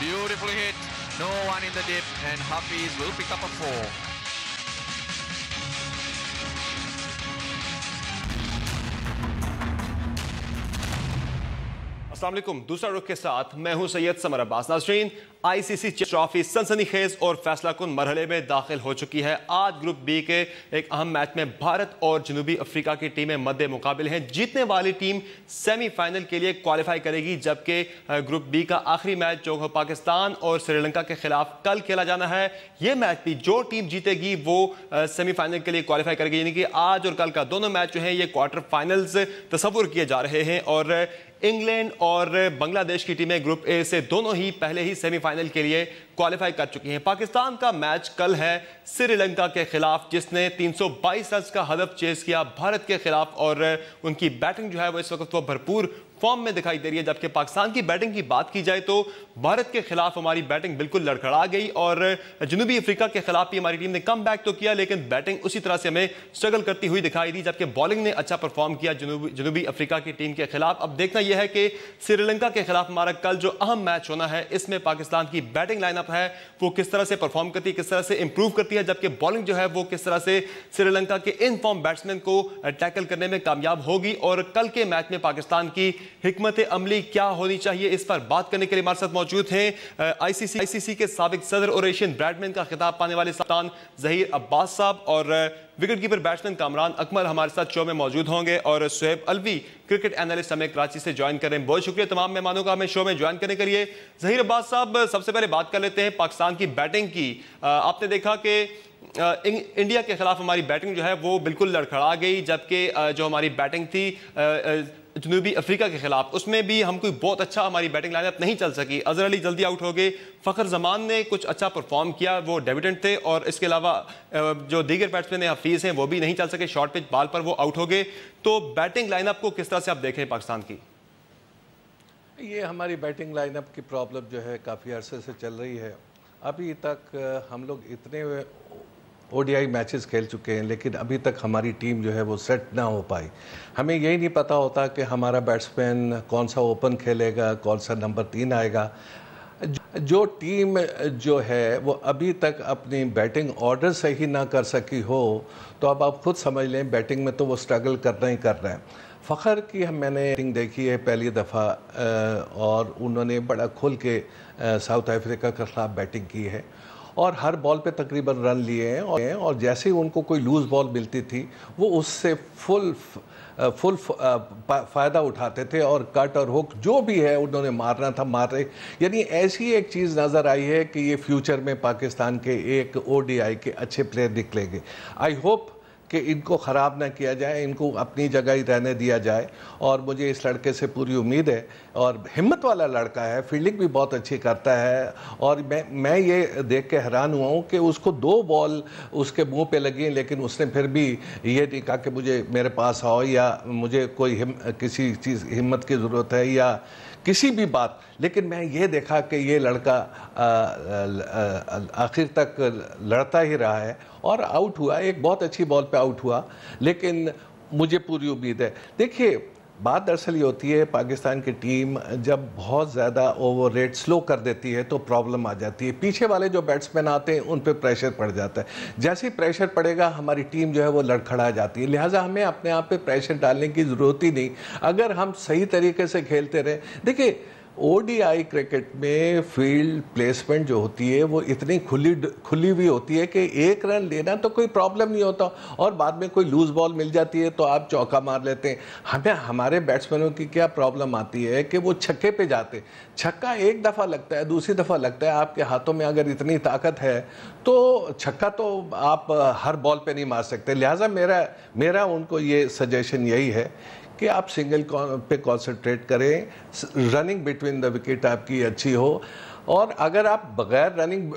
Beautifully hit. No one in the dip, and Hafiz will pick up a 4. अस्सलाम वालेकुम। दूसरा रुख के साथ मैं हूं सैयद समर अब्बास। नाज़रीन, आईसीसी ट्रॉफी सनसनीखेज और फैसलाकुन मरहले में दाखिल हो चुकी है। आज ग्रुप बी के एक अहम मैच में भारत और जनूबी अफ्रीका की टीमें मद्दे मुकाबिल हैं। जीतने वाली टीम सेमीफाइनल के लिए क्वालिफाई करेगी, जबकि ग्रुप बी का आखिरी मैच जो पाकिस्तान और श्रीलंका के खिलाफ कल खेला जाना है। यह मैच भी जो टीम जीतेगी वो सेमीफाइनल के लिए क्वालिफाई करेगी। यानी कि आज और कल का दोनों मैच जो है ये क्वार्टर फाइनल्स तस्वुर किए जा रहे हैं और इंग्लैंड और बांग्लादेश की टीमें ग्रुप ए से दोनों ही पहले ही सेमीफाइनल के लिए क्वालिफाई कर चुकी हैं। पाकिस्तान का मैच कल है श्रीलंका के खिलाफ, जिसने 322 रन का हदफ चेस किया भारत के खिलाफ और उनकी बैटिंग जो है वो इस वक्त वो भरपूर फॉर्म में दिखाई दे रही है। जबकि पाकिस्तान की बैटिंग की बात की जाए तो भारत के खिलाफ हमारी बैटिंग बिल्कुल लड़खड़ा गई और जनूबी अफ्रीका के खिलाफ भी हमारी टीम ने कम बैक तो किया, लेकिन बैटिंग उसी तरह से हमें स्ट्रगल करती हुई दिखाई दी। जबकि बॉलिंग ने अच्छा परफॉर्म किया जनूबी अफ्रीका की टीम के खिलाफ। अब देखना यह है कि श्रीलंका के खिलाफ हमारा कल जो अहम मैच होना है, इसमें पाकिस्तान की बैटिंग लाइनअप है वो किस तरह से परफॉर्म करती है, किस तरह से इंप्रूव करती है, जबकि बॉलिंग जो है वो किस तरह से श्रीलंका के इन फॉर्म बैट्समैन को टैकल करने में कामयाब होगी। और कल के मैच में पाकिस्तान की हिकमत अमली क्या होनी चाहिए, इस पर बात करने के लिए हमारे साथ मौजूद हैं आईसीसी के साबिक सदर और एशियन ब्रैडमैन का खिताब पाने वाले कप्तान ज़हीर अब्बास साहब और wicket keeper batsman Kamran Akmal हमारे साथ शो में मौजूद होंगे और सुहेब अलवी क्रिकेट एनालिस्ट हमें कराची से ज्वाइन कर रहे हैं। बहुत शुक्रिया तमाम मेहमानों का हमें शो में ज्वाइन करने के लिए। ज़हीर अब्बास साहब, सबसे पहले बात कर लेते हैं पाकिस्तान की बैटिंग की। आपने देखा कि इंडिया के खिलाफ हमारी बैटिंग जो है वो बिल्कुल लड़खड़ा गई, जबकि जो हमारी बैटिंग थी जनूबी अफ्रीका के खिलाफ उसमें भी हम कोई बहुत अच्छा हमारी बैटिंग लाइनअप नहीं चल सकी। अजहर अली जल्दी आउट हो गए, फ़खर जमान ने कुछ अच्छा परफॉर्म किया, वो डेब्यूटेंट थे, और इसके अलावा जो दीगर बैट्समैन हैं हफीज़ हैं वो भी नहीं चल सके, शॉर्ट पिच बॉल पर वो आउट हो गए। तो बैटिंग लाइनअप को किस तरह से आप देखें पाकिस्तान की? ये हमारी बैटिंग लाइनअप की प्रॉब्लम जो है काफ़ी अरसे से चल रही है। अभी तक हम लोग इतने ओडीआई मैचेस खेल चुके हैं, लेकिन अभी तक हमारी टीम जो है वो सेट ना हो पाई। हमें यही नहीं पता होता कि हमारा बैट्समैन कौन सा ओपन खेलेगा, कौन सा नंबर 3 आएगा। जो टीम जो है वो अभी तक अपनी बैटिंग ऑर्डर सही ना कर सकी हो, तो अब आप खुद समझ लें बैटिंग में तो वो स्ट्रगल करना ही कर रहे हैं। फ़खर की मैंने बैटिंग देखी है पहली दफ़ा और उन्होंने बड़ा खुल के साउथ अफ्रीका के ख़िलाफ़ बैटिंग की है और हर बॉल पे तकरीबन रन लिए हैं और जैसे ही उनको कोई लूज़ बॉल मिलती थी वो उससे फुल फ़ायदा उठाते थे और कट और हुक जो भी है उन्होंने मारना था मार रहे। यानी ऐसी एक चीज़ नज़र आई है कि ये फ्यूचर में पाकिस्तान के एक ओडीआई के अच्छे प्लेयर निकलेंगे। आई होप कि इनको ख़राब ना किया जाए, इनको अपनी जगह ही रहने दिया जाए और मुझे इस लड़के से पूरी उम्मीद है और हिम्मत वाला लड़का है, फील्डिंग भी बहुत अच्छी करता है और मैं ये देख के हैरान हुआ हूँ कि उसको 2 बॉल उसके मुंह पे लगी, लेकिन उसने फिर भी ये नहीं कहा कि मुझे मेरे पास आओ या मुझे कोई किसी चीज़ हिम्मत की ज़रूरत है या किसी भी बात। लेकिन मैं ये देखा कि ये लड़का आखिर तक लड़ता ही रहा है और आउट हुआ, एक बहुत अच्छी बॉल पे आउट हुआ, लेकिन मुझे पूरी उम्मीद है। देखिए बात दरअसल ये होती है, पाकिस्तान की टीम जब बहुत ज़्यादा ओवर रेट स्लो कर देती है तो प्रॉब्लम आ जाती है। पीछे वाले जो बैट्समैन आते हैं उन पे प्रेशर पड़ जाता है, जैसे ही प्रेशर पड़ेगा हमारी टीम जो है वो लड़खड़ा जाती है। लिहाजा हमें अपने आप पे प्रेशर डालने की ज़रूरत ही नहीं, अगर हम सही तरीके से खेलते रहें। देखिए ओडीआई क्रिकेट में फील्ड प्लेसमेंट जो होती है वो इतनी खुली हुई होती है कि 1 रन लेना तो कोई प्रॉब्लम नहीं होता और बाद में कोई लूज़ बॉल मिल जाती है तो आप चौका मार लेते हैं। हमें हमारे बैट्समैनों की क्या प्रॉब्लम आती है कि वो छक्के पे जाते, छक्का एक दफ़ा लगता है, दूसरी दफ़ा लगता है, आपके हाथों में अगर इतनी ताकत है तो छक्का तो आप हर बॉल पे नहीं मार सकते। लिहाजा मेरा उनको ये सजेशन यही है कि आप सिंगल पे कॉन्सेंट्रेट करें, रनिंग बिटवीन द विकेट आपकी अच्छी हो और अगर आप बगैर रनिंग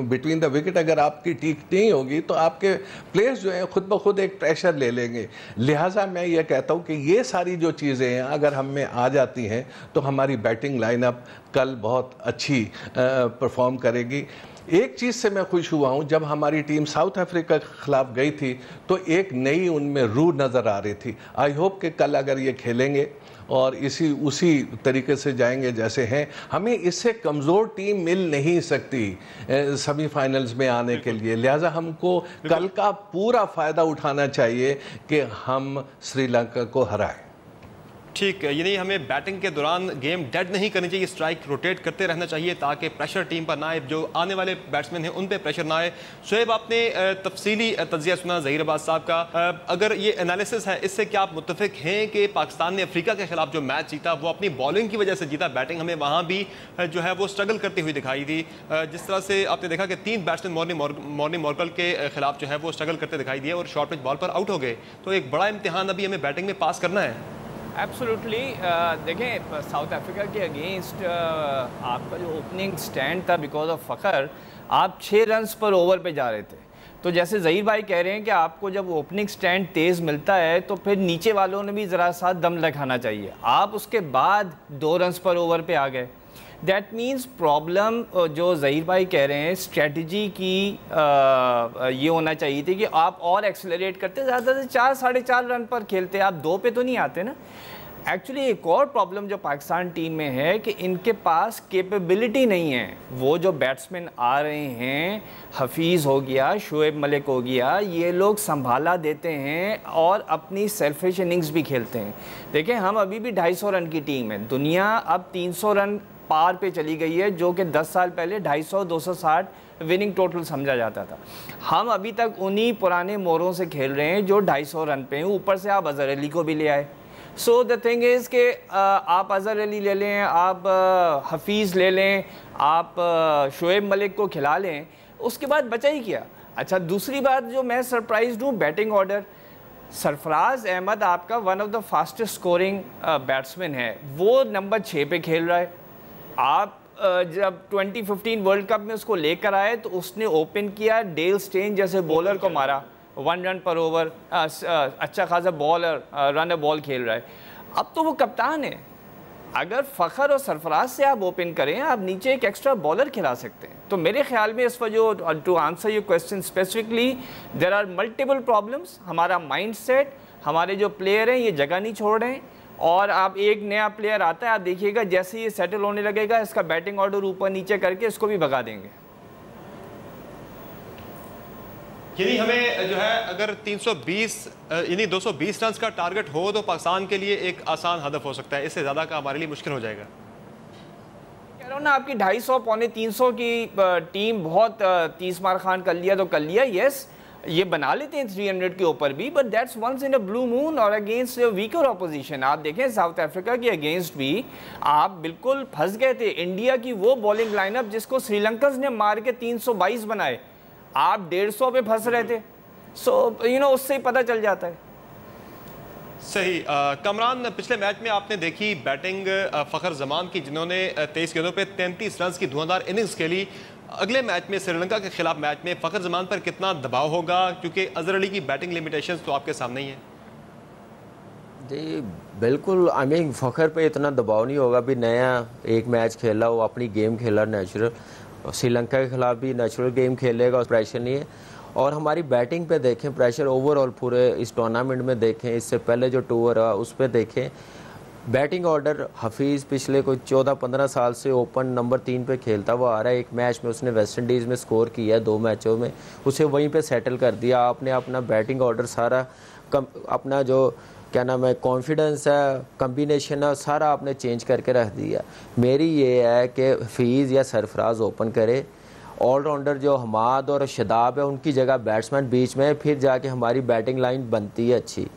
बिटवीन द विकेट अगर आपकी ठीक नहीं होगी तो आपके प्लेयर्स जो हैं खुद ब खुद एक प्रेशर ले लेंगे। लिहाजा मैं ये कहता हूँ कि ये सारी जो चीज़ें हैं अगर हम में आ जाती हैं तो हमारी बैटिंग लाइनअप कल बहुत अच्छी परफॉर्म करेगी। एक चीज़ से मैं खुश हुआ हूँ, जब हमारी टीम साउथ अफ्रीका के ख़िलाफ़ गई थी तो एक नई उनमें रूह नज़र आ रही थी। आई होप कि कल अगर ये खेलेंगे और उसी तरीके से जाएंगे जैसे हैं। हमें इससे कमज़ोर टीम मिल नहीं सकती सेमीफाइनल्स में आने के लिए, लिहाजा हमको कल का पूरा फ़ायदा उठाना चाहिए कि हम श्रीलंका को हराएं। ठीक है, यानी हमें बैटिंग के दौरान गेम डेड नहीं करनी चाहिए, स्ट्राइक रोटेट करते रहना चाहिए ताकि प्रेशर टीम पर ना आए, जो आने वाले बैट्समैन हैं उन पे प्रेशर ना आए। शोएब, आपने तफसीली तज्जिया सुना ज़हीर अब्बास साहब का, अगर ये एनालिसिस है इससे क्या आप मुत्तफिक हैं कि पाकिस्तान ने अफ्रीका के खिलाफ जो मैच जीता वो अपनी बॉलिंग की वजह से जीता? बैटिंग हमें वहाँ भी जो है वो स्ट्रगल करती हुई दिखाई दी, जिस तरह से आपने देखा कि 3 बैट्समैन मॉर्नी मॉर्कल के खिलाफ जो है वो स्ट्रगल करते दिखाई दिए और शॉर्ट पिच बॉल पर आउट हो गए। तो एक बड़ा इम्तिहान अभी हमें बैटिंग में पास करना है। एब्सोल्युटली। देखें, साउथ अफ्रीका के अगेंस्ट आपका जो ओपनिंग स्टैंड था बिकॉज ऑफ फ़खर, आप 6 रन्स पर ओवर पे जा रहे थे। तो जैसे ज़हीर भाई कह रहे हैं कि आपको जब ओपनिंग स्टैंड तेज़ मिलता है तो फिर नीचे वालों ने भी ज़रा सा दम लगाना चाहिए। आप उसके बाद 2 रन्स पर ओवर पे आ गए। दैट मीन्स प्रॉब्लम जो ज़हीर भाई कह रहे हैं स्ट्रेटजी की ये होना चाहिए थी कि आप और एक्सेलरेट करते, ज़्यादा से 4 साढ़े 4 रन पर खेलते, आप 2 पे तो नहीं आते ना। एक्चुअली एक और प्रॉब्लम जो पाकिस्तान टीम में है कि इनके पास कैपेबिलिटी नहीं है। वो जो बैट्समैन आ रहे हैं, हफीज़ हो गया, शोएब मलिक हो गया, ये लोग संभाला देते हैं और अपनी सेल्फिश इनिंग्स भी खेलते हैं। देखें, हम अभी भी 250 रन की टीम है, दुनिया अब 300 रन पार पे चली गई है, जो कि 10 साल पहले 250 260 विनिंग टोटल समझा जाता था। हम अभी तक उन्हीं पुराने मोरों से खेल रहे हैं जो 250 रन पे हैं। ऊपर से आप अजहर अली को भी ले आए। सो द थिंग इज़ कि आप अजहर अली ले लें, आप हफीज़ ले लें, आप शोएब मलिक को खिला लें, उसके बाद बचा ही क्या। अच्छा, दूसरी बात जो मैं सरप्राइज्ड हूँ, बैटिंग ऑर्डर। सरफराज अहमद आपका one of the fastest scoring batsman है, वो नंबर 6 पे खेल रहा है। आप जब 2015 वर्ल्ड कप में उसको लेकर आए तो उसने ओपन किया, डेल स्टेन जैसे बॉलर को मारा 1 रन पर ओवर, अच्छा खासा बॉलर रन बॉल खेल रहा है। अब तो वो कप्तान है। अगर फ़खर और सरफराज से आप ओपन करें, आप नीचे एक एक्स्ट्रा बॉलर खिला सकते हैं। तो मेरे ख्याल में इस वजह, to answer your question specifically, there are multiple problems. हमारा माइंड सेट, हमारे जो प्लेयर हैं ये जगह नहीं छोड़ रहे हैं, और आप एक नया प्लेयर आता है, आप देखिएगा जैसे ये सेटल होने लगेगा, इसका बैटिंग ऑर्डर ऊपर नीचे करके इसको भी भगा देंगे। यानी हमें जो है अगर 320 यानी 220 रन का टारगेट हो तो पाकिस्तान के लिए एक आसान हदफ हो सकता है, इससे ज़्यादा का हमारे लिए मुश्किल हो जाएगा। कह रहा हूँ ना, आपकी 250 पौने 300 की टीम बहुत 30 मार खान कर लिया तो कर लिया। यस, ये बना लेते हैं 300 के ऊपर भी, but that's once in a blue moon और अगेंस्ट वीकर ऑपोजिशन। आप देखें साउथ अफ्रीका के अगेंस्ट भी आप बिल्कुल फंस गए थे। इंडिया की वो बॉलिंग लाइनअप जिसको श्रीलंकन ने मार के 322 बनाए, आप 150 पे फंस रहे थे। सो उससे ही पता चल जाता है। सही। कमरान, पिछले मैच में आपने देखी बैटिंग फ़खर जमान की, जिन्होंने 23 गेंदों पे 33 रन की धुआंधार इनिंग्स खेली। अगले मैच में श्रीलंका के खिलाफ मैच में फ़खर जमान पर कितना दबाव होगा, क्योंकि अजहर अली की बैटिंग लिमिटेशंस तो आपके सामने ही है। जी बिल्कुल, आई मीन फ़खर पे इतना दबाव नहीं होगा। भी नया एक मैच खेला, वो अपनी गेम खेला नेचुरल, श्रीलंका के खिलाफ भी नेचुरल गेम खेलेगा, प्रेशर नहीं है। और हमारी बैटिंग पे देखें, प्रेशर ओवरऑल पूरे इस टूर्नामेंट में देखें, इससे पहले जो टूर रहा उस पर देखें, बैटिंग ऑर्डर हफीज़ पिछले कोई 14-15 साल से ओपन नंबर 3 पे खेलता हुआ आ रहा है। एक मैच में उसने वेस्ट इंडीज़ में स्कोर किया है, 2 मैचों में उसे वहीं पे सेटल कर दिया। आपने अपना बैटिंग ऑर्डर सारा अपना जो क्या नाम है कॉन्फिडेंस है, कम्बिनेशन है, सारा आपने चेंज करके रख दिया। मेरी ये है कि हफीज़ या सरफराज ओपन करे, ऑलराउंडर जो हमाद और शदाब है उनकी जगह बैट्समैन बीच में, फिर जाके हमारी बैटिंग लाइन बनती है अच्छी।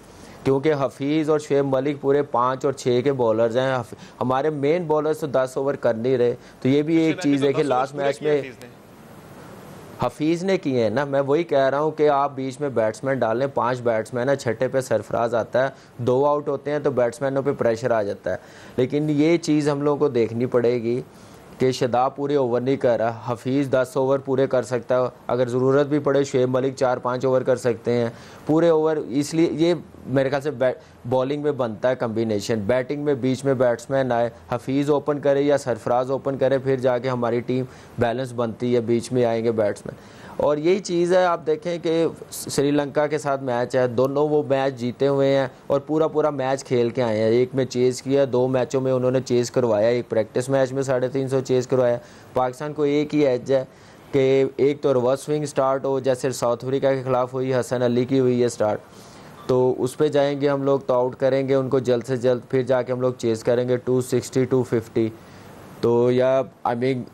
क्योंकि हफीज़ और शोएब मलिक पूरे 5 और 6 के बॉलर्स हैं, हमारे मेन बॉलर्स तो 10 ओवर कर नहीं रहे। तो ये भी एक चीज़ है कि लास्ट मैच में हफीज़ ने किए हैं ना। मैं वही कह रहा हूँ कि आप बीच में बैट्समैन डालें, 5 बैट्समैन है, छठे पे सरफराज आता है, 2 आउट होते हैं तो बैट्समैनों पे प्रेशर आ जाता है। लेकिन ये चीज़ हम लोगों को देखनी पड़ेगी कि शदाब पूरे ओवर नहीं कर रहा, हफीज़ 10 ओवर पूरे कर सकता है, अगर ज़रूरत भी पड़े शोएब मलिक 4-5 ओवर कर सकते हैं पूरे ओवर। इसलिए ये मेरे ख्याल से बॉलिंग में बनता है कम्बिनेशन, बैटिंग में बीच में बैट्समैन आए, हफीज़ ओपन करे या सरफराज ओपन करे, फिर जाके हमारी टीम बैलेंस बनती है, बीच में आएंगे बैट्समैन। और यही चीज़ है, आप देखें कि श्रीलंका के साथ मैच है, दोनों वो मैच जीते हुए हैं और पूरा मैच खेल के आए हैं। एक में चेज़ किया, 2 मैचों में उन्होंने चेज़ करवाया, एक प्रैक्टिस मैच में 350 चेज़ करवाया। पाकिस्तान को एक ही एज है कि एक तो रिवर्स स्विंग स्टार्ट हो, जैसे साउथ अफ्रीका के ख़िलाफ़ हुई, हसन अली की हुई है स्टार्ट, तो उस पर जाएंगे हम लोग, तो आउट करेंगे उनको जल्द से जल्द, फिर जाके हम लोग चेज़ करेंगे 260 250। तो या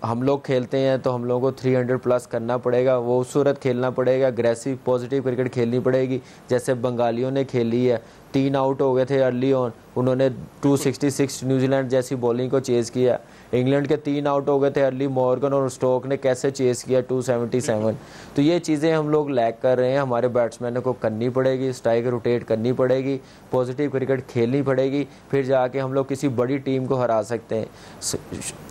हम लोग खेलते हैं तो हम लोगों को 300 प्लस करना पड़ेगा, वो उस सूरत खेलना पड़ेगा, अग्रेसिव पॉजिटिव क्रिकेट खेलनी पड़ेगी जैसे बंगालियों ने खेली है। 3 आउट हो गए थे अर्ली ऑन, उन्होंने 266 न्यूजीलैंड जैसी बॉलिंग को चेज़ किया। इंग्लैंड के 3 आउट हो गए थे अर्ली, मॉर्गन और स्टोक ने कैसे चेज़ किया 277। तो ये चीज़ें हम लोग लैक कर रहे हैं, हमारे बैट्समैनों को करनी पड़ेगी, स्ट्राइक रोटेट करनी पड़ेगी, पॉजिटिव क्रिकेट खेलनी पड़ेगी, फिर जाके हम लोग किसी बड़ी टीम को हरा सकते हैं।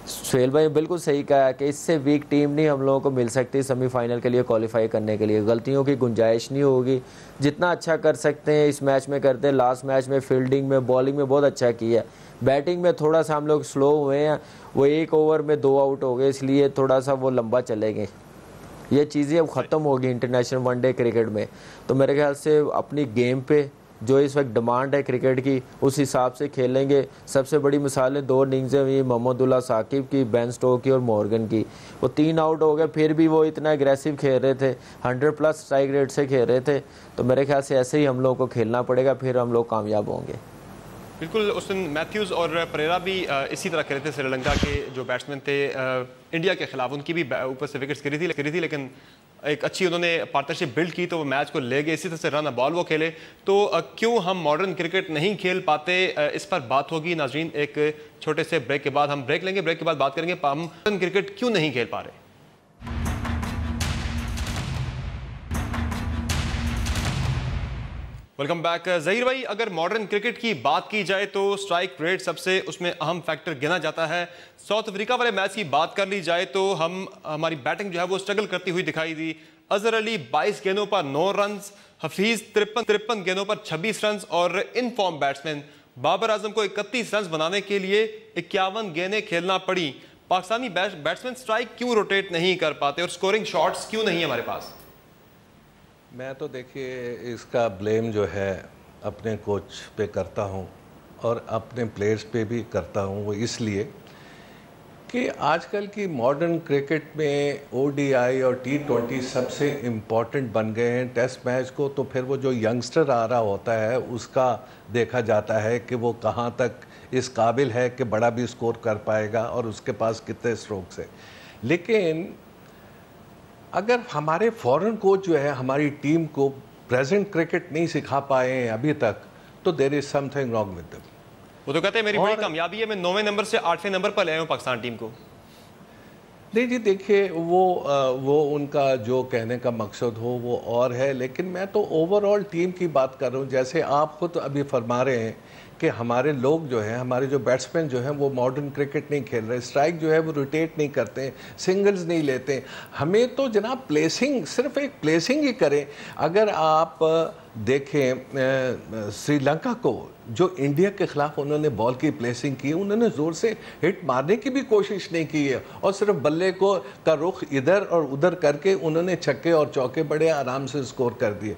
सुहेल भाई बिल्कुल सही कहा कि इससे वीक टीम नहीं हम लोगों को मिल सकती सेमीफाइनल के लिए क्वालिफाई करने के लिए। गलतियों की गुंजाइश नहीं होगी, जितना अच्छा कर सकते हैं इस मैच में करते हैं। लास्ट मैच में फील्डिंग में, बॉलिंग में बहुत अच्छा किया, बैटिंग में थोड़ा सा हम लोग स्लो हुए हैं, वो 1 ओवर में 2 आउट हो गए, इसलिए थोड़ा सा वो लंबा चले गए। ये चीज़ें अब ख़त्म होगी इंटरनेशनल वनडे क्रिकेट में। तो मेरे ख्याल से अपनी गेम पे जो इस वक्त डिमांड है क्रिकेट की, उस हिसाब से खेलेंगे। सबसे बड़ी मिसालें 2 इनिंग्सें हुई मोहम्मदुल्लाह साकिब की, बेन स्टोक की और मॉर्गन की। वो 3 आउट हो गए, फिर भी वो इतना एग्रेसिव खेल रहे थे, 100 प्लस स्ट्राइक रेट से खेल रहे थे। तो मेरे ख्याल से ऐसे ही हम लोग को खेलना पड़ेगा, फिर हम लोग कामयाब होंगे। बिल्कुल, उस दिन मैथ्यूज़ और परेरा भी इसी तरह खेले थे। श्रीलंका के जो बैट्समैन थे इंडिया के खिलाफ, उनकी भी ऊपर से विकेट्स गिरी थी, लेकिन एक अच्छी उन्होंने पार्टनरशिप बिल्ड की तो वो मैच को ले गए। इसी तरह से रन बॉल वो खेले। तो क्यों हम मॉडर्न क्रिकेट नहीं खेल पाते, इस पर बात होगी नाजरीन। एक छोटे से ब्रेक के बाद हम ब्रेक लेंगे, ब्रेक के बाद बात करेंगे हम मॉडर्न क्रिकेट क्यों नहीं खेल पा रहे। Welcome back. ज़हीर भाई, अगर मॉडर्न क्रिकेट की बात की जाए तो स्ट्राइक रेट सबसे उसमें अहम फैक्टर गिना जाता है। साउथ अफ्रीका वाले मैच की बात कर ली जाए तो हमारी बैटिंग जो है वो स्ट्रगल करती हुई दिखाई दी। अजहर अली 22 गेंदों पर 9 रन, हफीज 53 गेंदों पर 26 रन और in form batsman Babar Azam को 31 रन बनाने के लिए 51 गेंदें खेलना पड़ी। पाकिस्तानी बैट्समैन स्ट्राइक क्यों रोटेट नहीं कर पाते और स्कोरिंग शॉट्स क्यों नहीं है हमारे पास? मैं तो देखिए इसका ब्लेम जो है अपने कोच पे करता हूँ और अपने प्लेयर्स पे भी करता हूँ। वो इसलिए कि आजकल की मॉडर्न क्रिकेट में ODI और T20 सबसे इम्पॉर्टेंट बन गए हैं। टेस्ट मैच को तो फिर वो जो यंगस्टर आ रहा होता है उसका देखा जाता है कि वो कहाँ तक इस काबिल है कि बड़ा भी स्कोर कर पाएगा और उसके पास कितने स्ट्रोक्स है। लेकिन अगर हमारे फॉरेन कोच जो है हमारी टीम को प्रेजेंट क्रिकेट नहीं सिखा पाए हैं अभी तक, तो there is something wrong with them. वो तो कहते हैं मेरी बड़ी कामयाबी है, मैं 9वें नंबर से 8वें नंबर पर ले आया हूँ पाकिस्तान टीम को। नहीं जी, देखिए वो उनका जो कहने का मकसद हो वो और है, लेकिन मैं तो ओवरऑल टीम की बात कर रहा हूँ। जैसे आप खुद अभी फरमा रहे हैं कि हमारे लोग जो हैं, हमारे जो बैट्समैन जो हैं वो मॉडर्न क्रिकेट नहीं खेल रहे, स्ट्राइक जो है वो रोटेट नहीं करते, सिंगल्स नहीं लेते। हमें तो जनाब प्लेसिंग, सिर्फ एक प्लेसिंग ही करें। अगर आप देखें श्रीलंका को, जो इंडिया के ख़िलाफ़ उन्होंने बॉल की प्लेसिंग की, उन्होंने ज़ोर से हिट मारने की भी कोशिश नहीं की है और सिर्फ बल्ले का रुख इधर और उधर करके उन्होंने छक्के और चौके बड़े आराम से स्कोर कर दिए।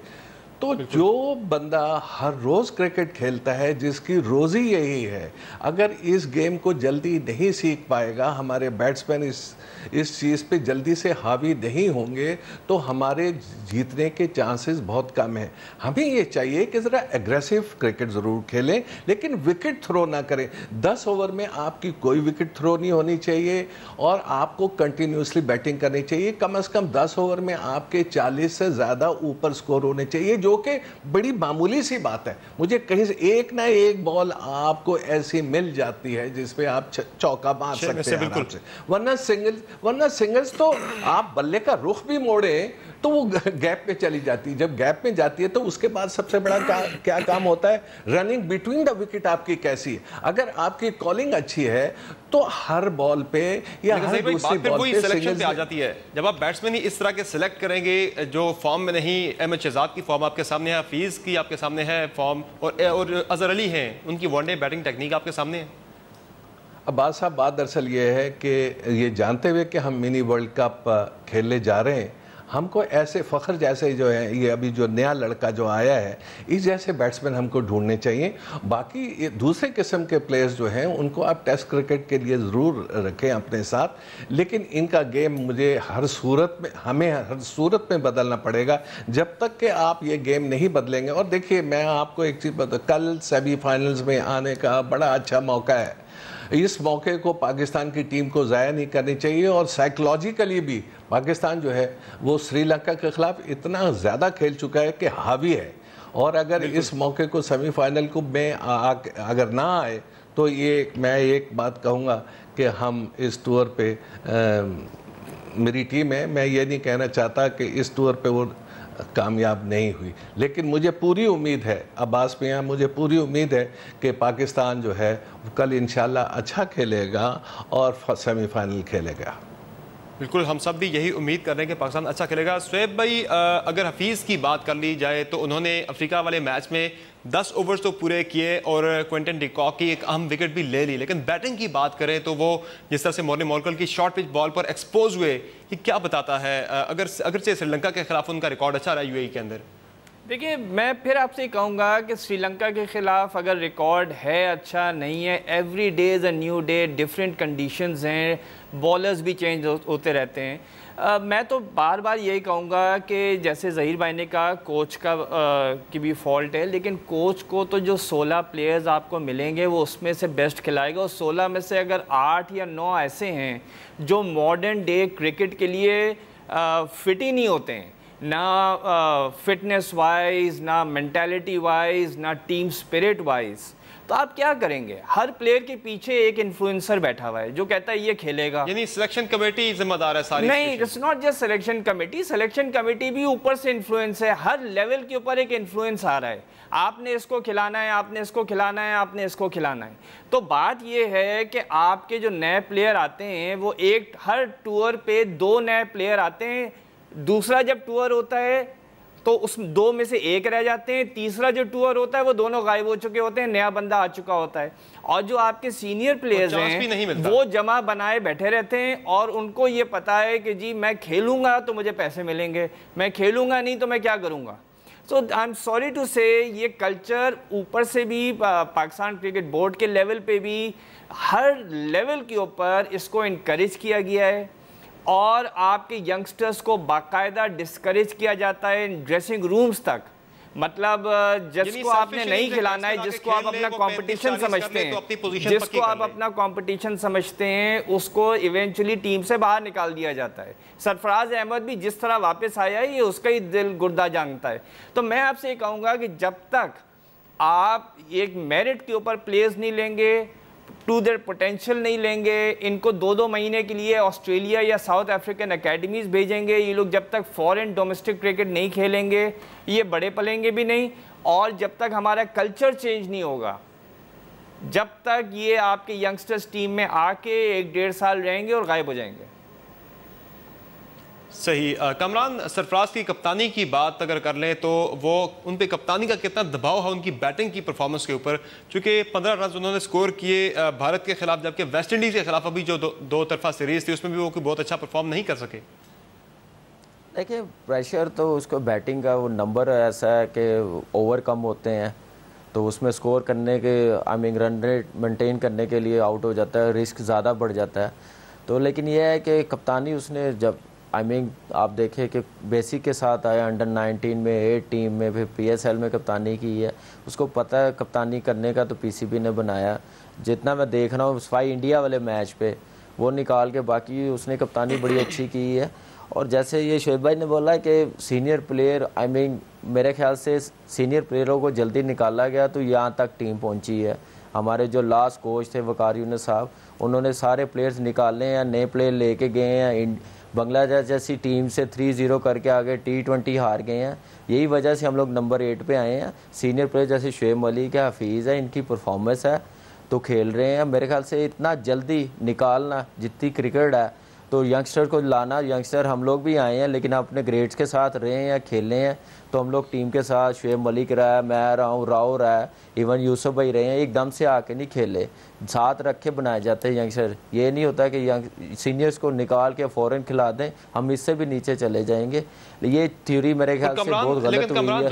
तो जो बंदा हर रोज़ क्रिकेट खेलता है, जिसकी रोज़ी यही है, अगर इस गेम को जल्दी नहीं सीख पाएगा, हमारे बैट्समैन इस चीज़ पे जल्दी से हावी नहीं होंगे, तो हमारे जीतने के चांसेस बहुत कम हैं। हमें ये चाहिए कि ज़रा एग्रेसिव क्रिकेट ज़रूर खेलें, लेकिन विकेट थ्रो ना करें। 10 ओवर में आपकी कोई विकेट थ्रो नहीं होनी चाहिए और आपको कंटिन्यूसली बैटिंग करनी चाहिए। कम से कम 10 ओवर में आपके 40 से ज़्यादा ऊपर स्कोर होने चाहिए, जो कि बड़ी मामूली सी बात है। मुझे कहीं से एक ना एक बॉल आपको ऐसी मिल जाती है जिसपे आप चौका मार सकते हैं आराम से। वरना सिंगल्स तो आप बल्ले का रुख भी मोड़े तो वो गैप पे चली जाती है। जब गैप में जाती है तो उसके बाद सबसे बड़ा क्या काम होता है, रनिंग बिटवीन द विकेट आपकी कैसी है। अगर आपकी कॉलिंग अच्छी है तो हर बॉल पे या हर दूसरी बॉल पे सिलेक्शन पे आ जाती है। जब आप बैट्समैन ही इस तरह के सिलेक्ट करेंगे जो फॉर्म में नहीं, अहमद शहजाद की फॉर्म आपके सामने है, हफीज की आपके सामने है फॉर्म, और अजहर अली हैं, उनकी वनडे बैटिंग टेक्निक आपके सामने है। अब्बास साहब, बात दरअसल ये है कि ये जानते हुए कि हम मिनी वर्ल्ड कप खेलने जा रहे हैं, हमको ऐसे फ़खर जैसे जो है, ये अभी जो नया लड़का जो आया है, इस जैसे बैट्समैन हमको ढूंढने चाहिए। बाकी दूसरे किस्म के प्लेयर्स जो हैं उनको आप टेस्ट क्रिकेट के लिए ज़रूर रखें अपने साथ, लेकिन इनका गेम मुझे हमें हर सूरत में बदलना पड़ेगा। जब तक कि आप ये गेम नहीं बदलेंगे, और देखिए मैं आपको एक चीज़ बता, कल सेमीफाइनल्स में आने का बड़ा अच्छा मौका है। इस मौके को पाकिस्तान की टीम को ज़ाया नहीं करनी चाहिए, और साइकोलॉजिकली भी पाकिस्तान जो है वो श्रीलंका के ख़िलाफ़ इतना ज़्यादा खेल चुका है कि हावी है, और अगर इस मौके को सेमीफाइनल को में अगर ना आए तो ये मैं एक बात कहूँगा कि हम इस टूर पे मेरी टीम है, मैं ये नहीं कहना चाहता कि इस टूर पे वो कामयाब नहीं हुई, लेकिन मुझे पूरी उम्मीद है अब्बास मियां, मुझे पूरी उम्मीद है कि पाकिस्तान जो है कल इंशाल्लाह अच्छा खेलेगा और सेमीफाइनल खेलेगा। बिल्कुल, हम सब भी यही उम्मीद कर रहे हैं कि पाकिस्तान अच्छा खेलेगा। शुएब भाई, अगर हफीज़ की बात कर ली जाए तो उन्होंने अफ्रीका वाले मैच में 10 ओवर्स तो पूरे किए और क्विंटन डिकॉक की एक अहम विकेट भी ले ली, लेकिन बैटिंग की बात करें तो वो जिस तरह से मॉर्ने मॉर्कल की शॉर्ट पिच बॉल पर एक्सपोज हुए, ये क्या बताता है? अगरचे श्रीलंका के खिलाफ उनका रिकॉर्ड अच्छा रहा यूएई के अंदर। देखिए, मैं फिर आपसे कहूँगा कि श्रीलंका के ख़िलाफ़ अगर रिकॉर्ड है अच्छा नहीं है, every day is a new day, different conditions हैं, बॉलर्स भी चेंज होते रहते हैं। मैं तो बार बार यही कहूँगा कि जैसे ज़हीर भाई ने कहा कोच की भी फॉल्ट है, लेकिन कोच को तो जो 16 प्लेयर्स आपको मिलेंगे वो उसमें से बेस्ट खिलाएगा, और 16 में से अगर 8 या 9 ऐसे हैं जो मॉडर्न डे क्रिकेट के लिए फिट ही नहीं होते हैं, ना फिटनेस वाइज, ना मेंटालिटी वाइज, ना टीम स्पिरिट वाइज, तो आप क्या करेंगे? हर प्लेयर के पीछे एक इन्फ्लुएंसर बैठा हुआ है जो कहता है ये खेलेगा। यानी सिलेक्शन कमेटी जिम्मेदार है सारी? नहीं, it's not just selection committee, selection committee भी ऊपर से इन्फ्लुएंस है, हर लेवल के ऊपर एक इन्फ्लुएंस आ रहा है, आपने इसको खिलाना है, आपने इसको खिलाना है, आपने इसको खिलाना है। तो बात ये है कि आपके जो नए प्लेयर आते हैं वो एक हर टूर पे 2 नए प्लेयर आते हैं, दूसरा जब टूर होता है तो उस 2 में से एक रह जाते हैं, तीसरा जो टूर होता है वो दोनों गायब हो चुके होते हैं, नया बंदा आ चुका होता है, और जो आपके सीनियर प्लेयर्स हैं वो जमा बनाए बैठे रहते हैं, और उनको ये पता है कि जी मैं खेलूंगा तो मुझे पैसे मिलेंगे, मैं खेलूंगा नहीं तो मैं क्या करूंगा। सो आई एम सॉरी टू से, ये कल्चर ऊपर से भी पाकिस्तान क्रिकेट बोर्ड के लेवल पे भी हर लेवल के ऊपर इसको इनकरेज किया गया है, और आपके यंगस्टर्स को बाकायदा डिस्करेज किया जाता है ड्रेसिंग रूम्स तक। मतलब जिसको आपने नहीं खिलाना है, जिसको आप अपना कंपटीशन समझते हैं, जिसको आप अपना कंपटीशन समझते हैं, उसको इवेंचुअली टीम से बाहर निकाल दिया जाता है। सरफराज अहमद भी जिस तरह वापस आया है, ये उसका ही दिल गुर्दा जानता है। तो मैं आपसे ये कहूँगा कि जब तक आप एक मेरिट के ऊपर प्लेयर्स नहीं लेंगे, टू देयर पोटेंशियल नहीं लेंगे, इनको 2-2 महीने के लिए ऑस्ट्रेलिया या साउथ अफ्रीकन अकेडमीज़ भेजेंगे, ये लोग जब तक फॉरेन डोमेस्टिक क्रिकेट नहीं खेलेंगे ये बड़े पलेंगे भी नहीं, और जब तक हमारा कल्चर चेंज नहीं होगा, जब तक ये आपके यंगस्टर्स टीम में आके 1-1.5 साल रहेंगे और गायब हो जाएंगे। सही। कमरान, सरफराज की कप्तानी की बात अगर कर लें तो वो उन पे कप्तानी का कितना दबाव है उनकी बैटिंग की परफॉर्मेंस के ऊपर, क्योंकि 15 रन उन्होंने स्कोर किए भारत के खिलाफ, जबकि वेस्ट इंडीज़ के खिलाफ अभी जो दो तरफा सीरीज थी उसमें भी वो बहुत अच्छा परफॉर्म नहीं कर सके। देखिए, प्रेशर तो उसको बैटिंग का वो नंबर ऐसा है कि ओवर कम होते हैं तो उसमें स्कोर करने के रन रेट मेंटेन करने के लिए आउट हो जाता है, रिस्क ज़्यादा बढ़ जाता है। तो लेकिन यह है कि कप्तानी उसने जब आप देखें कि बेसिक के साथ आया, अंडर 19 में 8 टीम में, फिर PSL में कप्तानी की है, उसको पता है कप्तानी करने का, तो PCB ने बनाया। जितना मैं देख रहा हूँ स्पाई इंडिया वाले मैच पे वो निकाल के, बाकी उसने कप्तानी बड़ी अच्छी की है। और जैसे ये शोएब भाई ने बोला कि सीनियर प्लेयर, मेरे ख्याल से सीनियर प्लेयरों को जल्दी निकाला गया तो यहाँ तक टीम पहुँची है। हमारे जो लास्ट कोच थे वकार यूनुस साहब, उन्होंने सारे प्लेयर्स निकाले हैं, नए प्लेयर लेके गए हैं, बांग्लादेश जैसी टीम से 3-0 करके आगे T20 हार गए हैं। यही वजह से हम लोग नंबर 8 पे आए हैं। सीनियर प्लेयर जैसे शुएब मलिक है, हफीज़ है, इनकी परफॉर्मेंस है तो खेल रहे हैं। मेरे ख्याल से इतना जल्दी निकालना, जितनी क्रिकेट है तो यंगस्टर को लाना, यंगस्टर हम लोग भी आए हैं लेकिन अपने ग्रेड्स के साथ रहे हैं, खेले हैं, तो हम लोग टीम के साथ शुएब मलिक रहा है, मैं रहा हूँ, राव रहा है, इवन यूसुफ भाई रहे हैं, एकदम से आके नहीं खेले, साथ रख के बनाए जाते हैं यंगस्टर। ये नहीं होता कि यंग सीनियर्स को निकाल के फ़ौरन खिला दें, हम इससे भी नीचे चले जाएंगे। ये थ्योरी मेरे ख्याल से बहुत गलत हुई है।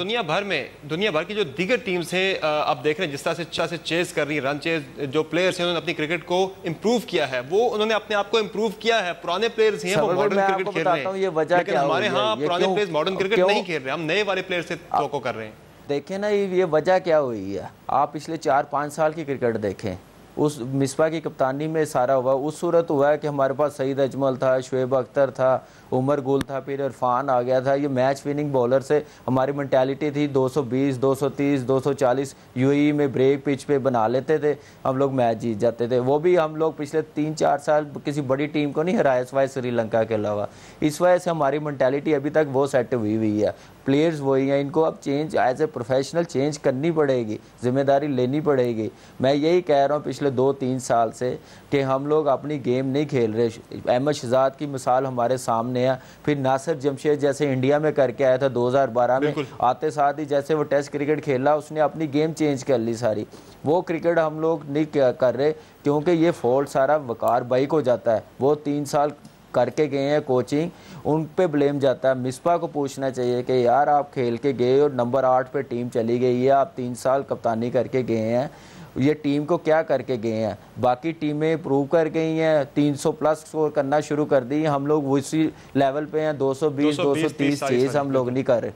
दुनिया भर की जो दीगर टीम्स हैं, आप देख रहे हैं जिस तरह से चेस कर रही है, रन चेस, जो प्लेयर्स हैं उन्होंने अपनी क्रिकेट को इम्प्रूव किया है, वो उन्होंने अपने आप को इम्प्रूव किया है। पुराने प्लेयर्स हैं वो मॉडर्न क्रिकेट खेल रहे हैं, लेकिन हमारे यहाँ पुराने प्लेयर्स मॉडर्न क्रिकेट नहीं खेल रहे, हम नए वाले प्लेयर से तवक्को कर रहे हैं। देखें ना, ये वजह क्या हुई है, आप पिछले 4-5 साल की क्रिकेट देखें, उस मिसबा की कप्तानी में सारा हुआ। उस सूरत हुआ है कि हमारे पास सईद अजमल था, शुएब अख्तर था, उमर गुल था, फिर इरफान आ गया था। ये मैच विनिंग बॉलर से हमारी मेंटालिटी थी 220, 230, 240 यूएई में ब्रेक पिच पे बना लेते थे, हम लोग मैच जीत जाते थे। वो भी हम लोग पिछले 3-4 साल किसी बड़ी टीम को नहीं हराया सिवाय श्रीलंका के अलावा। इस वजह से हमारी मेंटालिटी अभी तक वो सेट हुई है। प्लेयर्स वही हैं, इनको अब change as a professional change करनी पड़ेगी, जिम्मेदारी लेनी पड़ेगी। मैं यही कह रहा हूँ पिछले 2-3 साल से कि हम लोग अपनी गेम नहीं खेल रहे। अहमद शहजाद की मिसाल हमारे सामने है, फिर नासिर जमशेद जैसे इंडिया में करके आया था 2012 में, आते साथ ही जैसे वो टेस्ट क्रिकेट खेला, उसने अपनी गेम चेंज कर ली सारी। वो क्रिकेट हम लोग नहीं कर रहे, क्योंकि ये फॉल्ट सारा वकार भाई को जाता है। वो 3 साल करके गए हैं कोचिंग, उन पे ब्लेम जाता है। मिसबा को पूछना चाहिए कि यार आप खेल के गए और नंबर 8 पे टीम चली गई है, आप 3 साल कप्तानी करके गए हैं, ये टीम को क्या करके गए हैं? बाकी टीमें प्रूव कर गई हैं, 300 प्लस स्कोर करना शुरू कर दी, हम लोग उसी लेवल पे हैं, 220, 230 चेज हम लोग नहीं कर रहे।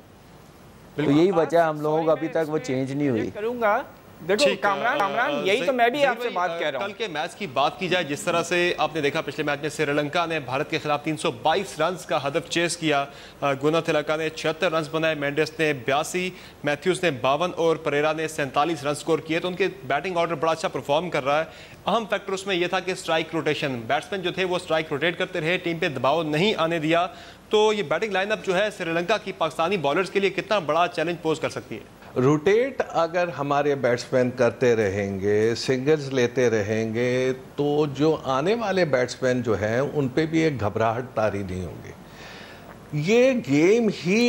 तो यही वजह हम लोगों को अभी तक वो चेंज नहीं हुई। करूँगा देखो कामरान, यही तो मैं भी आपसे बात कह रहा हूँ। कल के मैच की बात की जाए, जिस तरह से आपने देखा पिछले मैच में श्रीलंका ने भारत के खिलाफ 322 रन का हदफ चेस किया। गुना तिलका ने 76 रन बनाए, मेंडिस ने 82, मैथ्यूज ने 52 और परेरा ने 47 रन स्कोर किए। तो उनके बैटिंग ऑर्डर बड़ा अच्छा परफॉर्म कर रहा है। अहम फैक्टर उसमें यह था कि स्ट्राइक रोटेशन, बैट्समैन जो थे वो स्ट्राइक रोटेट करते रहे, टीम पे दबाव नहीं आने दिया। तो ये बैटिंग लाइनअप जो है श्रीलंका की पाकिस्तानी बॉलर्स के लिए कितना बड़ा चैलेंज पोज कर सकती है? रोटेट अगर हमारे बैट्समैन करते रहेंगे, सिंगल्स लेते रहेंगे, तो जो आने वाले बैट्समैन जो हैं उन पे भी एक घबराहट तारी नहीं होगी। ये गेम ही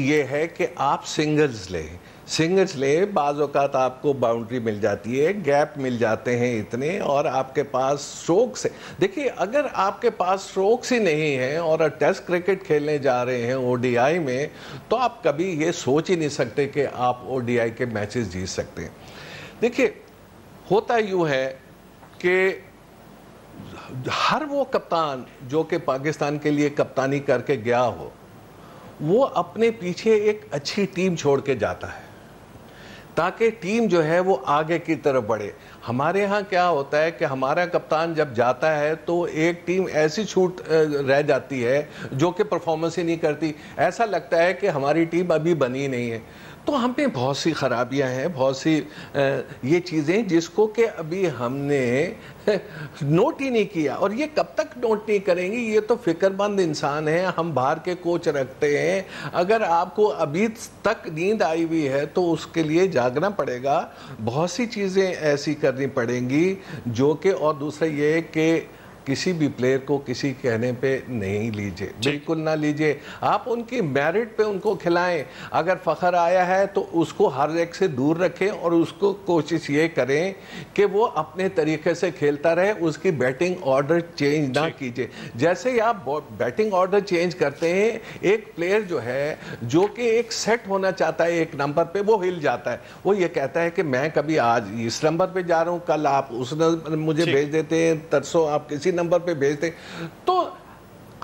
ये है कि आप सिंगल्स ले, बाज़ औक़ात आपको बाउंड्री मिल जाती है, गैप मिल जाते हैं इतने, और आपके पास स्ट्रोक्स है। देखिए, अगर आपके पास स्ट्रोक्स ही नहीं है और टेस्ट क्रिकेट खेलने जा रहे हैं ओडीआई में, तो आप कभी ये सोच ही नहीं सकते कि आप ओडीआई के मैचेस जीत सकते हैं। देखिए, होता यूँ है कि हर वो कप्तान जो कि पाकिस्तान के लिए कप्तानी करके गया हो, वो अपने पीछे एक अच्छी टीम छोड़ के जाता है ताकि टीम जो है वो आगे की तरफ बढ़े। हमारे यहाँ क्या होता है कि हमारा कप्तान जब जाता है तो एक टीम ऐसी छूट रह जाती है जो कि परफॉर्मेंस ही नहीं करती। ऐसा लगता है कि हमारी टीम अभी बनी नहीं है। तो हम पे बहुत सी खराबियां हैं, बहुत सी ये चीज़ें जिसको कि अभी हमने नोट ही नहीं किया। और ये कब तक नोट नहीं करेंगे? ये तो फिक्रमंद इंसान है, हम बाहर के कोच रखते हैं। अगर आपको अभी तक नींद आई हुई है तो उसके लिए जागना पड़ेगा, बहुत सी चीज़ें ऐसी करनी पड़ेंगी जो कि, और दूसरा ये कि किसी भी प्लेयर को किसी कहने पे नहीं लीजिए, बिल्कुल ना लीजिए। आप उनकी मेरिट पे उनको खिलाएं। अगर फ़खर आया है तो उसको हर एक से दूर रखें और उसको कोशिश ये करें कि वो अपने तरीके से खेलता रहे, उसकी बैटिंग ऑर्डर चेंज ना कीजिए। जैसे ही आप बैटिंग ऑर्डर चेंज करते हैं, एक प्लेयर जो है जो कि एक सेट होना चाहता है एक नंबर पर, वो हिल जाता है। वो ये कहता है कि मैं कभी आज इस नंबर पर जा रहा हूँ, कल आप उस मुझे भेज देते हैं, तरसों आप किसी नंबर पे भेजते, तो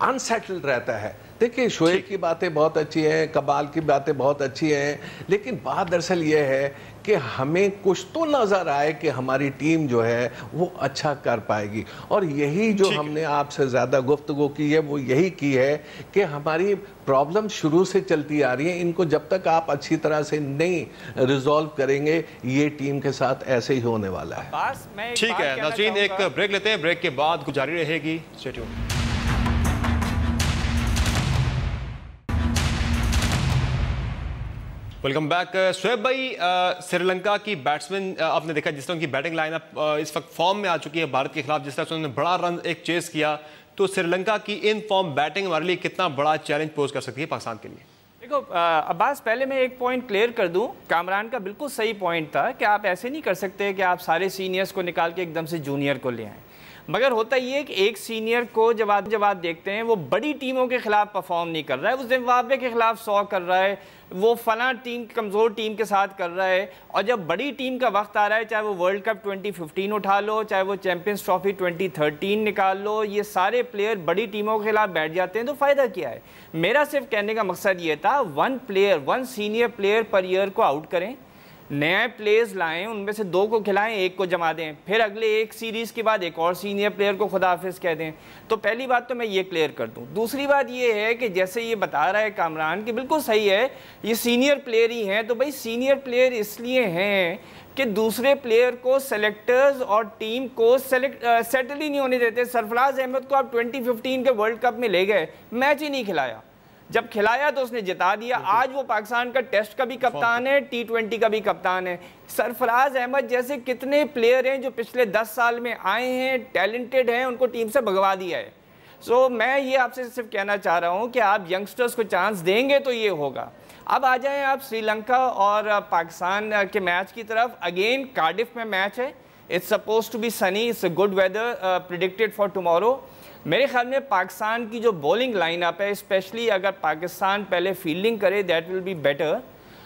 अनसेटल्ड रहता है। देखिए, शोएब की बातें बहुत अच्छी हैं, कमाल की बातें बहुत अच्छी हैं, लेकिन बात दरअसल ये है कि हमें कुछ तो नज़र आए कि हमारी टीम जो है वो अच्छा कर पाएगी। और यही जो हमने आपसे ज़्यादा गुफ्तगू की है वो यही की है कि हमारी प्रॉब्लम शुरू से चलती आ रही है, इनको जब तक आप अच्छी तरह से नहीं रिजॉल्व करेंगे, ये टीम के साथ ऐसे ही होने वाला है। ठीक है नाज़रीन, एक ब्रेक लेते हैं, ब्रेक के बाद कुछ जारी रहेगी। Stay tuned. Welcome back. Shoaib भाई, श्रीलंका की बैट्समैन आपने देखा जिस तरह उनकी बैटिंग लाइनअप इस वक्त फॉर्म में आ चुकी है भारत के खिलाफ, जिस तरह से उन्होंने बड़ा रन एक चेस किया, तो श्रीलंका की इन फॉर्म बैटिंग हमारे लिए कितना बड़ा चैलेंज पोज कर सकती है पाकिस्तान के लिए? देखो अब्बास, पहले मैं एक पॉइंट क्लियर कर दूं, कामरान का बिल्कुल सही पॉइंट था कि आप ऐसे नहीं कर सकते कि आप सारे सीनियर्स को निकाल के एकदम से जूनियर को ले आएँ। मगर होता ये है कि एक सीनियर को जब आप देखते हैं वो बड़ी टीमों के खिलाफ परफॉर्म नहीं कर रहा है, वो जिम्बाब्वे के खिलाफ 100 कर रहा है, वो फला टीम कमज़ोर टीम के साथ कर रहा है, और जब बड़ी टीम का वक्त आ रहा है, चाहे वो वर्ल्ड कप 2015 उठा लो, चाहे वो चैंपियंस ट्रॉफी 2013 निकाल लो, ये सारे प्लेयर बड़ी टीमों के खिलाफ बैठ जाते हैं, तो फ़ायदा क्या है? मेरा सिर्फ कहने का मकसद ये था, one senior player per year को आउट करें, नए प्लेयर्स लाएं, उनमें से 2 को खिलाएं, 1 को जमा दें, फिर अगले एक सीरीज़ के बाद एक और सीनियर प्लेयर को खुदा हाफिज़ कह दें। तो पहली बात तो मैं ये क्लियर कर दूं। दूसरी बात ये है कि जैसे ये बता रहा है कामरान कि बिल्कुल सही है, ये सीनियर प्लेयर ही हैं, तो भाई सीनियर प्लेयर इसलिए हैं कि दूसरे प्लेयर को सेलेक्टर्स और टीम को सेटल ही नहीं होने देते। सरफराज अहमद को आप 2015 के वर्ल्ड कप में ले गए, मैच ही नहीं खिलाया, जब खिलाया तो उसने जिता दिया। आज वो पाकिस्तान का टेस्ट का भी कप्तान है, T20 का भी कप्तान है। सरफराज अहमद जैसे कितने प्लेयर हैं जो पिछले 10 साल में आए हैं, टैलेंटेड हैं, उनको टीम से भगवा दिया है। सो मैं ये आपसे सिर्फ कहना चाह रहा हूँ कि आप यंगस्टर्स को चांस देंगे तो ये होगा। अब आ जाएं आप श्रीलंका और पाकिस्तान के मैच की तरफ। अगेन कार्डिफ में मैच है, it's suppose to be sunny, it's a good weather predicted for tomorrow. मेरे ख्याल में पाकिस्तान की जो बॉलिंग लाइनअप है, स्पेशली अगर पाकिस्तान पहले फील्डिंग करे, that will be better,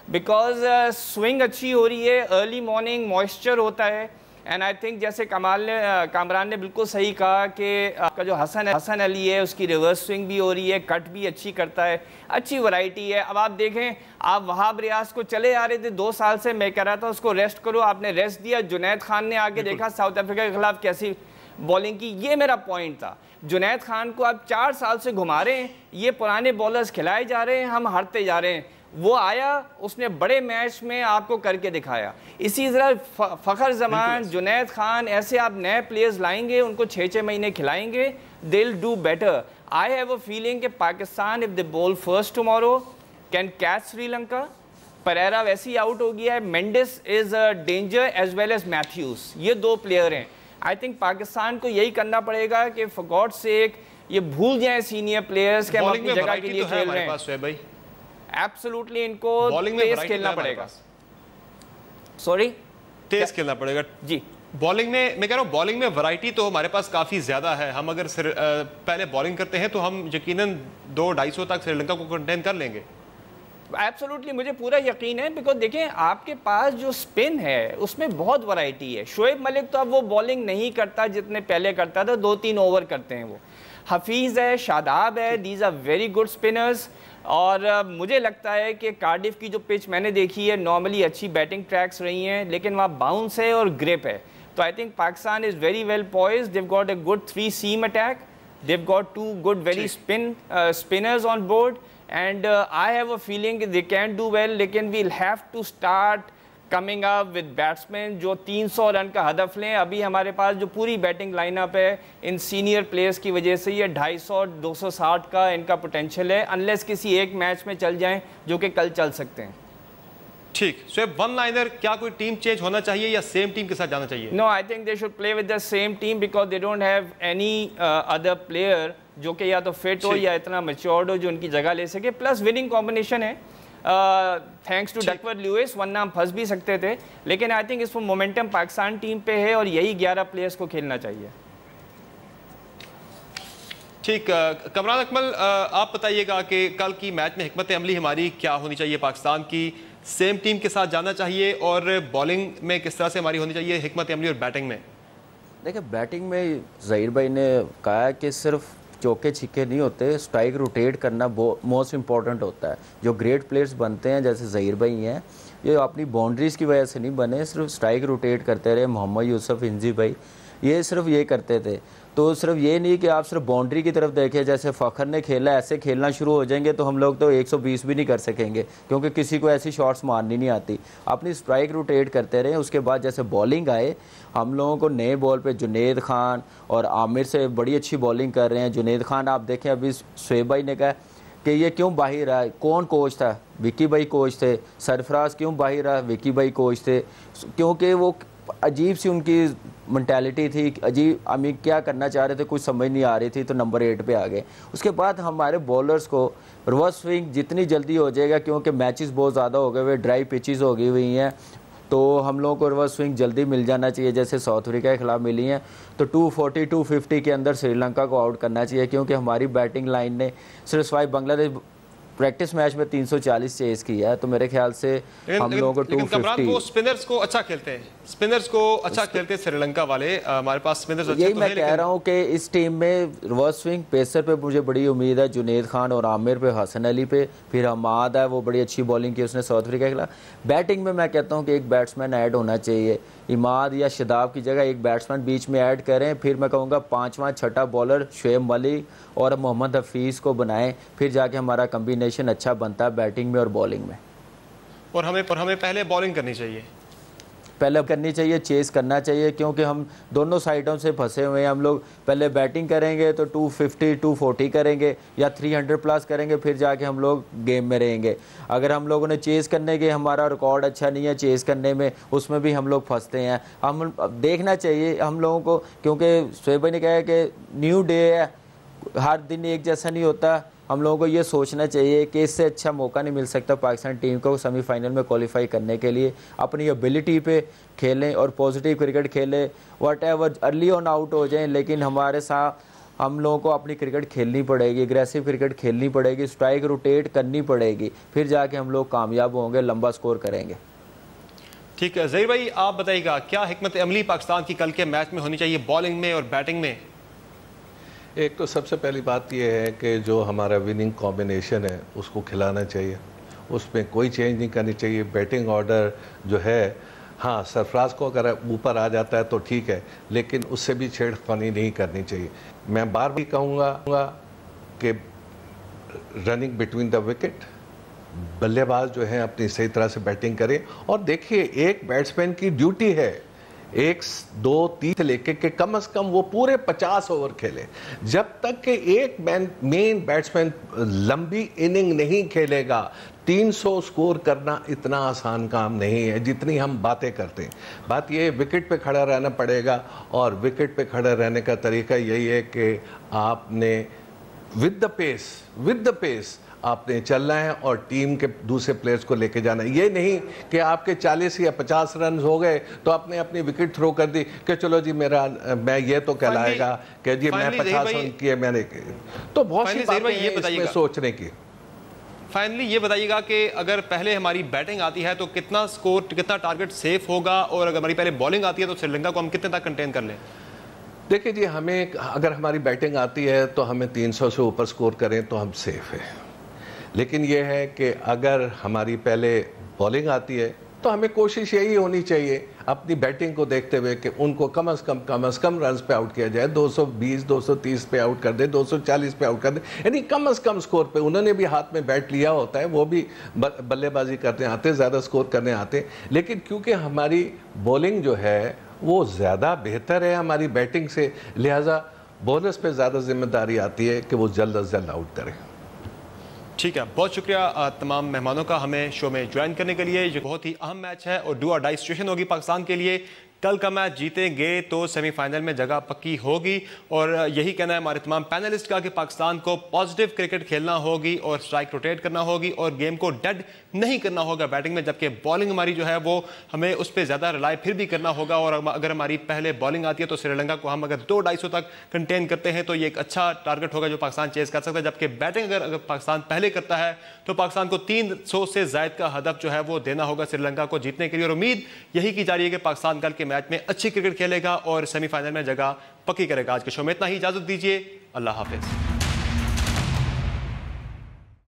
because swing अच्छी हो रही है, अर्ली मॉर्निंग मॉइस्चर होता है, एंड आई थिंक जैसे कामरान ने बिल्कुल सही कहा कि आपका जो हसन अली है उसकी रिवर्स स्विंग भी हो रही है, कट भी अच्छी करता है, अच्छी वैरायटी है। अब आप देखें, आप वहाब रियाज को चले आ रहे थे 2 साल से, मैं कह रहा था उसको रेस्ट करो, आपने रेस्ट दिया। जुनैद खान ने आके देखा साउथ अफ्रीका के खिलाफ कैसी बॉलिंग की, ये मेरा पॉइंट था। जुनैद खान को आप 4 साल से घुमा रहे हैं, ये पुराने बॉलर्स खिलाए जा रहे हैं, हम हारते जा रहे हैं। वो आया, उसने बड़े मैच में आपको करके दिखाया। इसी तरह फ़खर जमान, जुनैद खान, ऐसे आप नए प्लेयर्स लाएंगे, उनको 6-6 महीने खिलाएंगे, they will do better. I have a feeling कि Pakistan if they bowl first tomorrow can catch Sri Lanka. Perera वैसे ही आउट हो गया है, Mendis is a danger as well as Mathews, ये 2 प्लेयर हैं। आई थिंक पाकिस्तान को यही करना पड़ेगा कि फॉर गॉड सेक ये भूल जाएं सीनियर प्लेयर्स के, हम अपनी जगह के लिए खेल रहे हैं। एब्सोल्युटली इनको तेज खेलना पड़ेगा। सॉरी, तेज खेलना पड़ेगा जी। बॉलिंग में मैं कह रहा हूँ, बॉलिंग में वैरायटी तो हमारे पास काफ़ी ज़्यादा है। हम अगर पहले बॉलिंग करते हैं तो हम यकीनन 200-250 तक श्रीलंका को कंटेन कर लेंगे। एब्सोल्युटली, मुझे पूरा यकीन है, बिकॉज देखें आपके पास जो स्पिन है उसमें बहुत वैरायटी है। शोएब मलिक तो अब वो बॉलिंग नहीं करता जितने पहले करता था, 2-3 ओवर करते हैं वो। हफीज़ है, शादाब है, these are very good spinners. और मुझे लगता है कि कार्डिफ की जो पिच मैंने देखी है, नॉर्मली अच्छी बैटिंग ट्रैक्स रही हैं, लेकिन वहाँ बाउंस है और ग्रिप है। तो I think Pakistan is very well poised, they've got a good 3 seam attack, they've got 2 good very spinners on board, and I have a feeling they can do well, लेकिन we'll have to start coming up with batsmen जो 300 run का हदफ लें। अभी हमारे पास जो पूरी batting lineup है इन senior players की वजह से ये 250-260 का इनका पोटेंशियल है, अनलेस किसी एक मैच में चल जाएं जो कि कल चल सकते हैं। ठीक, शोएब, वन लाइनर, क्या कोई टीम चेंज होना चाहिए या सेम टीम के साथ जाना चाहिए? No, I think they should play with the same team because they don't have any other player जो कि या तो फिट हो या इतना मैच्योर्ड हो जो उनकी जगह ले सके। प्लस विनिंग कॉम्बिनेशन है, थैंक्स टू डकवर्थ लुइस, वरना हम फंस भी सकते थे। लेकिन आई थिंक इसमें मोमेंटम पाकिस्तान टीम पे है और यही 11 प्लेयर्स को खेलना चाहिए। ठीक, कमरान अकमल, आप बताइएगा कि कल की मैच में हिकमत अमली हमारी क्या होनी चाहिए? पाकिस्तान की सेम टीम के साथ जाना चाहिए और बॉलिंग में किस तरह से हमारी होनी चाहिए हिकमत अमली, और बैटिंग में? देखिए, बैटिंग में ज़हीर भाई ने कहा कि सिर्फ चौके छिक्के नहीं होते, स्ट्राइक रोटेट करना मोस्ट इंपॉर्टेंट होता है। जो ग्रेट प्लेयर्स बनते हैं जैसे ज़हीर भाई हैं, ये अपनी बाउंड्रीज़ की वजह से नहीं बने, सिर्फ स्ट्राइक रोटेट करते रहे। मोहम्मद यूसुफ, इंजी भाई, ये सिर्फ ये करते थे। तो सिर्फ ये नहीं कि आप सिर्फ बाउंड्री की तरफ देखें, जैसे फ़खर ने खेला, ऐसे खेलना शुरू हो जाएंगे तो हम लोग तो 120 भी नहीं कर सकेंगे, क्योंकि किसी को ऐसी शॉट्स मारनी नहीं आती। अपनी स्ट्राइक रोटेट करते रहें। उसके बाद जैसे बॉलिंग आए, हम लोगों को नए बॉल पे जुनैद खान और आमिर से बड़ी अच्छी बॉलिंग कर रहे हैं। जुनैद खान आप देखें, अभी शोएब भाई ने कहा कि ये क्यों बाहर रहा, कौन कोच था? विकी भाई कोच थे। सरफराज क्यों बाहर रहा? विकी भाई कोच थे। क्योंकि वो अजीब सी उनकी मेंटालिटी थी, अजीब हमें क्या करना चाह रहे थे कुछ समझ नहीं आ रही थी, तो नंबर 8 पे आ गए। उसके बाद हमारे बॉलर्स को रिवर्स स्विंग जितनी जल्दी हो जाएगा, क्योंकि मैचेस बहुत ज़्यादा हो गए हुए, ड्राई पिचेस हो गई हुई हैं, तो हम लोगों को रिवर्स स्विंग जल्दी मिल जाना चाहिए, जैसे साउथ अफ्रीका के खिलाफ मिली हैं। तो 240 250 के अंदर श्रीलंका को आउट करना चाहिए, क्योंकि हमारी बैटिंग लाइन ने सिर्फ स्वाइप बांग्लादेश प्रैक्टिस मैच में 340 चेस किया है, तो मेरे ख्याल से हम लोगों को 250। वो स्पिनर्स को अच्छा खेलते हैं, स्पिनर्स को अच्छा खेलते हैं श्रीलंका वाले, हमारे पास स्पिनर्स अच्छे यही तो मैं कह रहा हूँ कि इस टीम में रिवर्स स्विंग पेसर पे मुझे बड़ी उम्मीद है, जुनेद खान और आमिर पे, हसन अली पे, फिर हमाद है, वो बड़ी अच्छी बॉलिंग की उसने साउथ अफ्रीका के खिलाफ। बैटिंग में मैं कहता हूँ कि एक बैट्समैन ऐड होना चाहिए, इमाद या शदाब की जगह एक बैट्समैन बीच में ऐड करें। फिर मैं कहूँगा 5वां 6ठा बॉलर शुएब मलिक और मोहम्मद हफीज़ को बनाएं, फिर जाके हमारा कम्बिनेशन अच्छा बनता है बैटिंग में और बॉलिंग में। और हमें पहले बॉलिंग करनी चाहिए, पहले करनी चाहिए, चेस करना चाहिए, क्योंकि हम दोनों साइडों से फंसे हुए हैं। हम लोग पहले बैटिंग करेंगे तो 250 240 करेंगे या 300 प्लस करेंगे, फिर जाके हम लोग गेम में रहेंगे। अगर हम लोगों ने चेस करने के, हमारा रिकॉर्ड अच्छा नहीं है चेस करने में, उसमें भी हम लोग फंसते हैं। हम देखना चाहिए हम लोगों को, क्योंकि शुएब भाई ने कहा है कि न्यू डे है, हर दिन एक जैसा नहीं होता। हम लोगों को ये सोचना चाहिए कि इससे अच्छा मौका नहीं मिल सकता पाकिस्तान टीम को सेमीफाइनल में क्वालिफाई करने के लिए। अपनी एबिलिटी पे खेलें और पॉजिटिव क्रिकेट खेलें, व्हाटएवर अर्ली ऑन आउट हो जाएं, लेकिन हमारे साथ हम लोगों को अपनी क्रिकेट खेलनी पड़ेगी, एग्रेसिव क्रिकेट खेलनी पड़ेगी, स्ट्राइक रोटेट करनी पड़ेगी, फिर जाके हम लोग कामयाब होंगे, लंबा स्कोर करेंगे। ठीक है ज़हीर भाई, आप बताइएगा क्या हिकमत अमली पाकिस्तान की कल के मैच में होनी चाहिए, बॉलिंग में और बैटिंग में? एक तो सबसे पहली बात यह है कि जो हमारा विनिंग कॉम्बिनेशन है उसको खिलाना चाहिए, उसमें कोई चेंज नहीं करनी चाहिए। बैटिंग ऑर्डर जो है, हाँ सरफराज को अगर ऊपर आ जाता है तो ठीक है, लेकिन उससे भी छेड़खानी नहीं करनी चाहिए। मैं बार भी कहूँगा कि रनिंग बिटवीन द विकेट, बल्लेबाज जो है अपनी सही तरह से बैटिंग करें। और देखिए एक बैट्समैन की ड्यूटी है 1 2 3 से लेके के कम से कम वो पूरे 50 ओवर खेले। जब तक कि एक मेन बैट्समैन लंबी इनिंग नहीं खेलेगा, 300 स्कोर करना इतना आसान काम नहीं है जितनी हम बातें करते हैं। बात ये विकेट पे खड़ा रहना पड़ेगा, और विकेट पे खड़ा रहने का तरीका यही है कि आपने विद द पेस आपने चलना है और टीम के दूसरे प्लेयर्स को लेके जाना है। ये नहीं कि आपके 40 या 50 रन हो गए तो आपने अपनी विकेट थ्रो कर दी कि चलो जी मैं ये तो कहलाएगा कि जी मैं 50 रन किए मैंने, तो बहुत सी बातें हैं इसमें सोचने की। फाइनली ये बताइएगा कि अगर पहले हमारी बैटिंग आती है तो कितना स्कोर, कितना टारगेट सेफ होगा, और अगर हमारी पहले बॉलिंग आती है तो श्रीलंका को हम कितने तक कंटेन कर लें? देखिए जी, हमें अगर हमारी बैटिंग आती है तो हमें 300 से ऊपर स्कोर करें तो हम सेफ हैं, लेकिन यह है कि अगर हमारी पहले बॉलिंग आती है तो हमें कोशिश यही होनी चाहिए अपनी बैटिंग को देखते हुए कि उनको कम से कम रन्स पे आउट किया जाए। 220 230 पे आउट कर दे, 240 पे आउट कर दे, यानी कम से कम स्कोर पे। उन्होंने भी हाथ में बैट लिया होता है, वो भी बल्लेबाजी करते आते, ज़्यादा स्कोर करने आते, लेकिन क्योंकि हमारी बॉलिंग जो है वो ज़्यादा बेहतर है हमारी बैटिंग से, लिहाजा बॉलर्स पे ज़्यादा जिम्मेदारी आती है कि वो जल्द अज जल्द आउट करें। ठीक है, बहुत शुक्रिया तमाम मेहमानों का हमें शो में ज्वाइन करने के लिए। ये बहुत ही अहम मैच है और डू और डाई सिचुएशन होगी पाकिस्तान के लिए। कल का मैच जीतेंगे तो सेमीफाइनल में जगह पक्की होगी, और यही कहना है हमारे तमाम पैनलिस्ट का कि पाकिस्तान को पॉजिटिव क्रिकेट खेलना होगी और स्ट्राइक रोटेट करना होगी और गेम को डेड नहीं करना होगा बैटिंग में, जबकि बॉलिंग हमारी जो है वो हमें उस पर ज़्यादा रिलाई फिर भी करना होगा। और अगर हमारी पहले बॉलिंग आती है तो श्रीलंका को हम अगर 200-250 तक कंटेन करते हैं तो ये एक अच्छा टारगेट होगा जो पाकिस्तान चेस कर सकता है, जबकि बैटिंग अगर पाकिस्तान पहले करता है तो पाकिस्तान को 300 से ज़ायद का हदफ जो है वो देना होगा श्रीलंका को जीतने के लिए। और उम्मीद यही की जा रही है कि पाकिस्तान कल के मैच में अच्छी क्रिकेट खेलेगा और सेमीफाइनल में जगह पक्की करेगा। आज के शो में इतना ही, इजाजत दीजिए, अल्लाह हाफिज।